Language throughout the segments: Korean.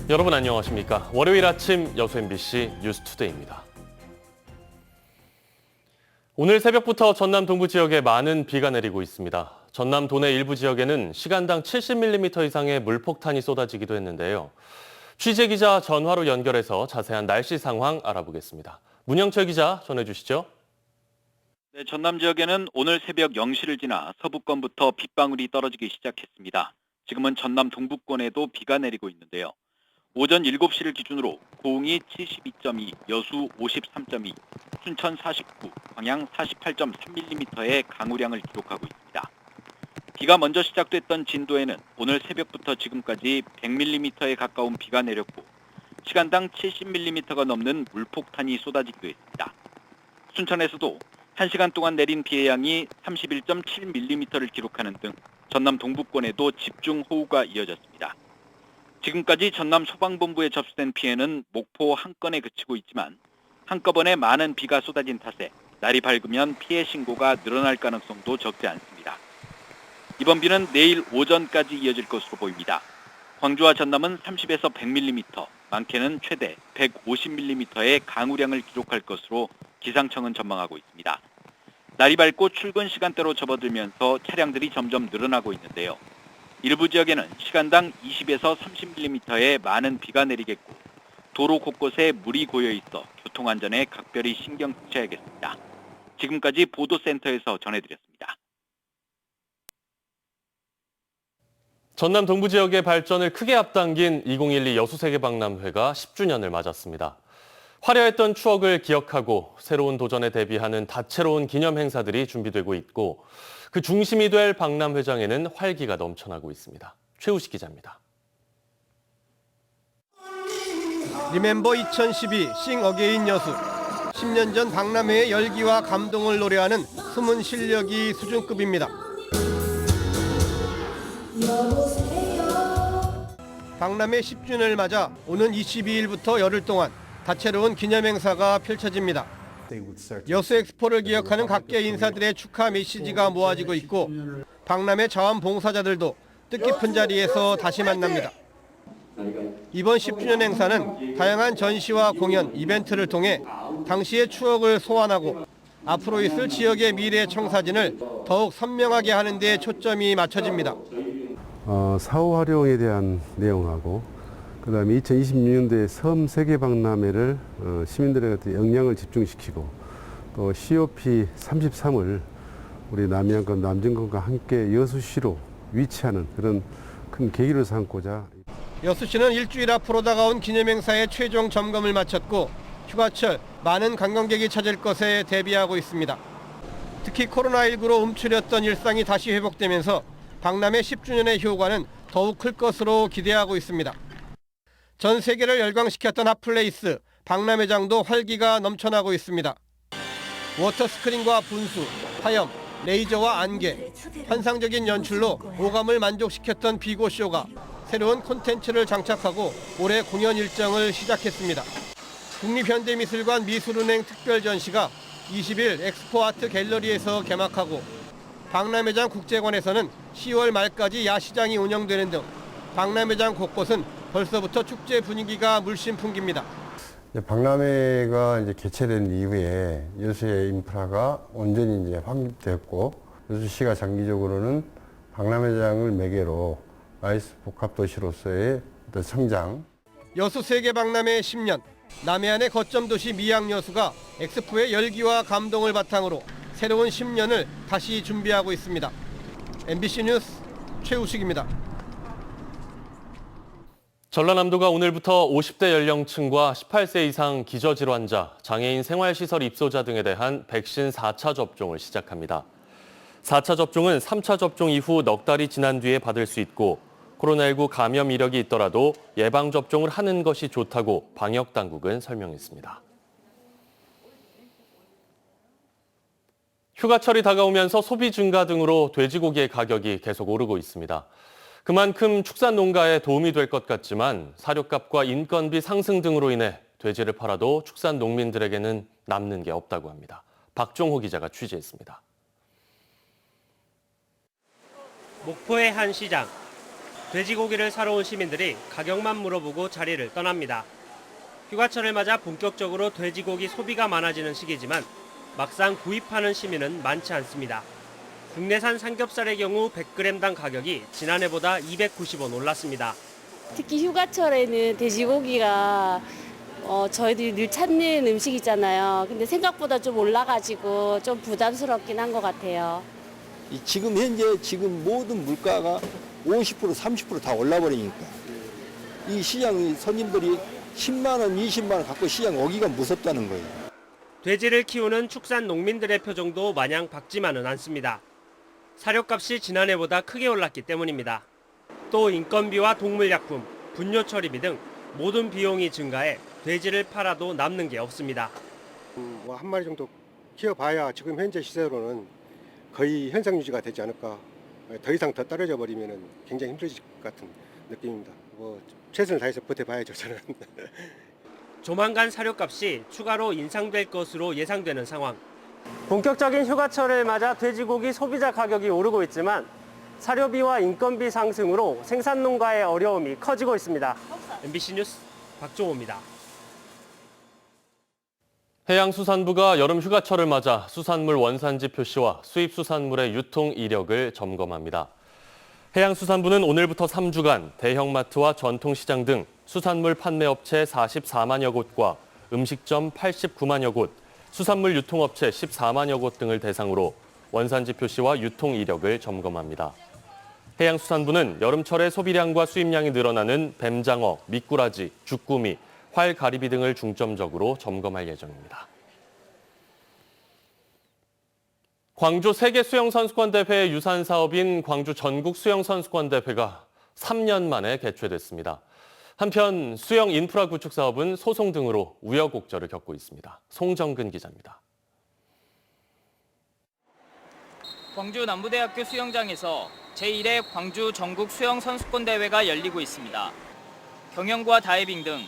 여러분 안녕하십니까? 월요일 아침 여수 MBC 뉴스투데이입니다. 오늘 새벽부터 전남 동부 지역에 많은 비가 내리고 있습니다. 전남 도내 일부 지역에는 시간당 70mm 이상의 물폭탄이 쏟아지기도 했는데요. 취재기자 전화로 연결해서 자세한 날씨 상황 알아보겠습니다. 문영철 기자 전해주시죠. 네, 전남 지역에는 오늘 새벽 0시를 지나 서부권부터 빗방울이 떨어지기 시작했습니다. 지금은 전남 동부권에도 비가 내리고 있는데요. 오전 7시를 기준으로 고흥이 72.2, 여수 53.2, 순천 49, 광양 48.3mm의 강우량을 기록하고 있습니다. 비가 먼저 시작됐던 진도에는 오늘 새벽부터 지금까지 100mm에 가까운 비가 내렸고 시간당 70mm가 넘는 물폭탄이 쏟아지기도 했습니다. 순천에서도 1시간 동안 내린 비의 양이 31.7mm를 기록하는 등 전남 동부권에도 집중호우가 이어졌습니다. 지금까지 전남 소방본부에 접수된 피해는 목포 한 건에 그치고 있지만 한꺼번에 많은 비가 쏟아진 탓에 날이 밝으면 피해 신고가 늘어날 가능성도 적지 않습니다. 이번 비는 내일 오전까지 이어질 것으로 보입니다. 광주와 전남은 30에서 100mm, 많게는 최대 150mm의 강우량을 기록할 것으로 기상청은 전망하고 있습니다. 날이 밝고 출근 시간대로 접어들면서 차량들이 점점 늘어나고 있는데요. 일부 지역에는 시간당 20에서 30mm의 많은 비가 내리겠고 도로 곳곳에 물이 고여 있어 교통안전에 각별히 신경 쓰셔야겠습니다. 지금까지 보도센터에서 전해드렸습니다. 전남 동부 지역의 발전을 크게 앞당긴 2012 여수세계박람회가 10주년을 맞았습니다. 화려했던 추억을 기억하고 새로운 도전에 대비하는 다채로운 기념 행사들이 준비되고 있고 그 중심이 될 박람회장에는 활기가 넘쳐나고 있습니다. 최우식 기자입니다. 리멤버 2012 싱 어게인 여수. 10년 전 박람회의 열기와 감동을 노래하는 숨은 실력이 수준급입니다. 박람회 10주년을 맞아 오는 22일부터 열흘 동안 다채로운 기념행사가 펼쳐집니다. 여수 엑스포를 기억하는 각계 인사들의 축하 메시지가 모아지고 있고 박람회 자원봉사자들도 뜻깊은 자리에서 다시 만납니다. 이번 10주년 행사는 다양한 전시와 공연, 이벤트를 통해 당시의 추억을 소환하고 앞으로 있을 지역의 미래 청사진을 더욱 선명하게 하는 데 초점이 맞춰집니다. 사후 활용에 대한 내용하고 그다음에 2026년도에 섬 세계박람회를 시민들에게 역량을 집중시키고 또 COP 33을 우리 남양권 남진권과 함께 여수시로 위치하는 그런 큰 계기를 삼고자. 여수시는 일주일 앞으로 다가온 기념행사의 최종 점검을 마쳤고 휴가철 많은 관광객이 찾을 것에 대비하고 있습니다. 특히 코로나19로 움츠렸던 일상이 다시 회복되면서 박람회 10주년의 효과는 더욱 클 것으로 기대하고 있습니다. 전 세계를 열광시켰던 핫플레이스, 박람회장도 활기가 넘쳐나고 있습니다. 워터스크린과 분수, 화염, 레이저와 안개, 환상적인 연출로 오감을 만족시켰던 비고쇼가 새로운 콘텐츠를 장착하고 올해 공연 일정을 시작했습니다. 국립현대미술관 미술은행 특별전시가 20일 엑스포아트 갤러리에서 개막하고 박람회장 국제관에서는 10월 말까지 야시장이 운영되는 등 박람회장 곳곳은 벌써부터 축제 분위기가 물씬 풍깁니다. 박람회가 이제 개최된 이후에 여수의 인프라가 온전히 이제 확립되었고 여수시가 장기적으로는 박람회장을 매개로 라이스 복합 도시로서의 어떤 성장. 여수 세계 박람회 10년. 남해안의 거점 도시 미양 여수가 엑스포의 열기와 감동을 바탕으로 새로운 10년을 다시 준비하고 있습니다. MBC 뉴스 최우식입니다. 전라남도가 오늘부터 50대 연령층과 18세 이상 기저질환자, 장애인 생활시설 입소자 등에 대한 백신 4차 접종을 시작합니다. 4차 접종은 3차 접종 이후 넉 달이 지난 뒤에 받을 수 있고 코로나19 감염 이력이 있더라도 예방접종을 하는 것이 좋다고 방역당국은 설명했습니다. 휴가철이 다가오면서 소비 증가 등으로 돼지고기의 가격이 계속 오르고 있습니다. 그만큼 축산 농가에 도움이 될 것 같지만 사료값과 인건비 상승 등으로 인해 돼지를 팔아도 축산 농민들에게는 남는 게 없다고 합니다. 박종호 기자가 취재했습니다. 목포의 한 시장. 돼지고기를 사러 온 시민들이 가격만 물어보고 자리를 떠납니다. 휴가철을 맞아 본격적으로 돼지고기 소비가 많아지는 시기지만 막상 구입하는 시민은 많지 않습니다. 국내산 삼겹살의 경우 100g당 가격이 지난해보다 290원 올랐습니다. 특히 휴가철에는 돼지고기가 저희들이 늘 찾는 음식이잖아요. 근데 생각보다 좀 올라가지고 좀 부담스럽긴 한 것 같아요. 지금 현재 모든 물가가 50% 30% 다 올라버리니까 이 시장 손님들이 10만 원, 20만 원 갖고 시장 오기가 무섭다는 거예요. 돼지를 키우는 축산 농민들의 표정도 마냥 밝지만은 않습니다. 사료값이 지난해보다 크게 올랐기 때문입니다. 또 인건비와 동물약품, 분뇨 처리비 등 모든 비용이 증가해 돼지를 팔아도 남는 게 없습니다. 한 마리 정도 키워봐야 지금 현재 시세로는 거의 현상 유지가 되지 않을까. 더 이상 더 떨어져 버리면 굉장히 힘들어질 것 같은 느낌입니다. 최선을 다해서 버텨봐야죠, 저는. 조만간 사료값이 추가로 인상될 것으로 예상되는 상황. 본격적인 휴가철을 맞아 돼지고기 소비자 가격이 오르고 있지만 사료비와 인건비 상승으로 생산농가의 어려움이 커지고 있습니다. MBC 뉴스 박종호입니다. 해양수산부가 여름 휴가철을 맞아 수산물 원산지 표시와 수입 수산물의 유통 이력을 점검합니다. 해양수산부는 오늘부터 3주간 대형마트와 전통시장 등 수산물 판매업체 44만여 곳과 음식점 89만여 곳, 수산물 유통업체 14만여 곳 등을 대상으로 원산지 표시와 유통 이력을 점검합니다. 해양수산부는 여름철에 소비량과 수입량이 늘어나는 뱀장어, 미꾸라지, 주꾸미, 활가리비 등을 중점적으로 점검할 예정입니다. 광주 세계수영선수권대회의 유산사업인 광주 전국수영선수권대회가 3년 만에 개최됐습니다. 한편 수영 인프라 구축 사업은 소송 등으로 우여곡절을 겪고 있습니다. 송정근 기자입니다. 광주 남부대학교 수영장에서 제1회 광주 전국 수영 선수권 대회가 열리고 있습니다. 경영과 다이빙 등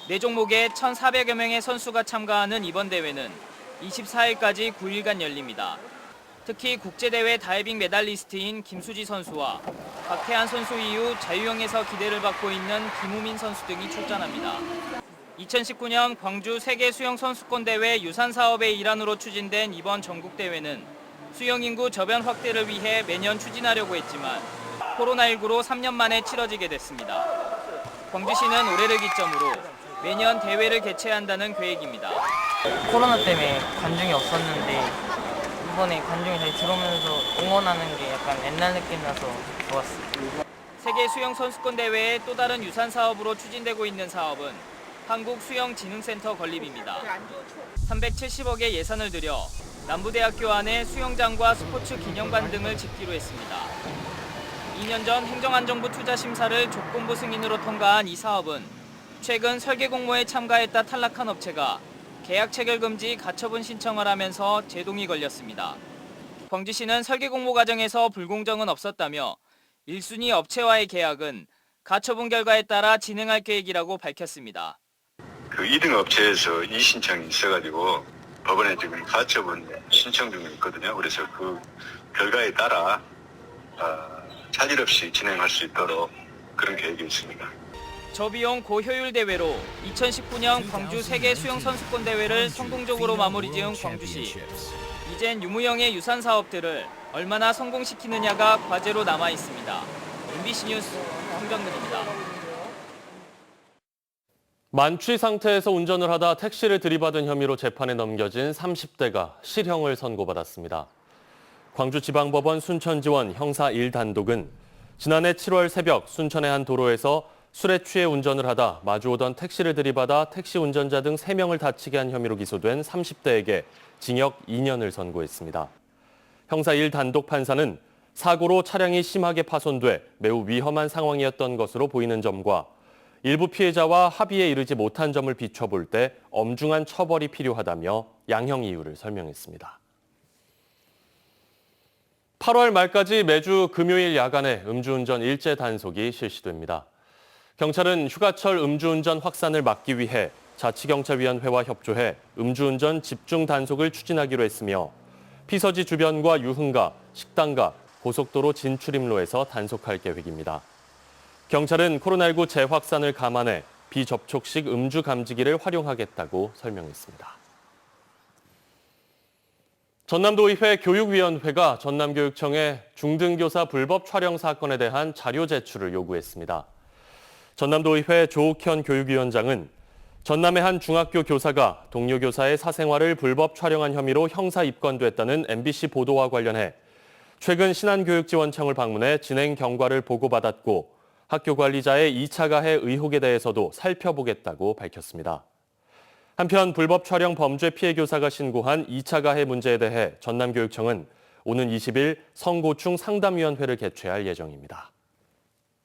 4종목에 1,400여 명의 선수가 참가하는 이번 대회는 24일까지 9일간 열립니다. 특히 국제대회 다이빙 메달리스트인 김수지 선수와 박태환 선수 이후 자유형에서 기대를 받고 있는 김우민 선수 등이 출전합니다. 2019년 광주 세계수영선수권대회 유산사업의 일환으로 추진된 이번 전국대회는 수영인구 저변 확대를 위해 매년 추진하려고 했지만 코로나19로 3년 만에 치러지게 됐습니다. 광주시는 올해를 기점으로 매년 대회를 개최한다는 계획입니다. 코로나 때문에 관중이 없었는데 이번에 관중이 다시 들어오면서 응원하는 게 약간 옛날 느낌 나서 좋았어요. 세계수영선수권대회의 또 다른 유산사업으로 추진되고 있는 사업은 한국수영진흥센터 건립입니다. 370억의 예산을 들여 남부대학교 안에 수영장과 스포츠 기념관 등을 짓기로 했습니다. 2년 전 행정안전부 투자심사를 조건부 승인으로 통과한 이 사업은 최근 설계 공모에 참가했다 탈락한 업체가 계약 체결 금지 가처분 신청을 하면서 제동이 걸렸습니다. 광주시는 설계 공모 과정에서 불공정은 없었다며 1순위 업체와의 계약은 가처분 결과에 따라 진행할 계획이라고 밝혔습니다. 그 2등 업체에서 이의신청이 있어가지고 법원에 지금 가처분 신청 중에 있거든요. 그래서 그 결과에 따라 차질 없이 진행할 수 있도록 그런 계획이 있습니다. 저비용 고효율 대회로 2019년 광주 세계수영선수권대회를 성공적으로 마무리 지은 광주시. 이젠 유무형의 유산 사업들을 얼마나 성공시키느냐가 과제로 남아 있습니다. MBC 뉴스 송정근입니다. 만취 상태에서 운전을 하다 택시를 들이받은 혐의로 재판에 넘겨진 30대가 실형을 선고받았습니다. 광주지방법원 순천지원 형사 1단독은 지난해 7월 새벽 순천의 한 도로에서 술에 취해 운전을 하다 마주오던 택시를 들이받아 택시 운전자 등 3명을 다치게 한 혐의로 기소된 30대에게 징역 2년을 선고했습니다. 형사 1단독 판사는 사고로 차량이 심하게 파손돼 매우 위험한 상황이었던 것으로 보이는 점과 일부 피해자와 합의에 이르지 못한 점을 비춰볼 때 엄중한 처벌이 필요하다며 양형 이유를 설명했습니다. 8월 말까지 매주 금요일 야간에 음주운전 일제 단속이 실시됩니다. 경찰은 휴가철 음주운전 확산을 막기 위해 자치경찰위원회와 협조해 음주운전 집중 단속을 추진하기로 했으며 피서지 주변과 유흥가, 식당가, 고속도로 진출입로에서 단속할 계획입니다. 경찰은 코로나19 재확산을 감안해 비접촉식 음주 감지기를 활용하겠다고 설명했습니다. 전남도의회 교육위원회가 전남교육청에 중등교사 불법 촬영 사건에 대한 자료 제출을 요구했습니다. 전남도의회 조옥현 교육위원장은 전남의 한 중학교 교사가 동료 교사의 사생활을 불법 촬영한 혐의로 형사 입건됐다는 MBC 보도와 관련해 최근 신안교육지원청을 방문해 진행 경과를 보고받았고 학교 관리자의 2차 가해 의혹에 대해서도 살펴보겠다고 밝혔습니다. 한편 불법 촬영 범죄 피해 교사가 신고한 2차 가해 문제에 대해 전남교육청은 오는 20일 성고충 상담위원회를 개최할 예정입니다.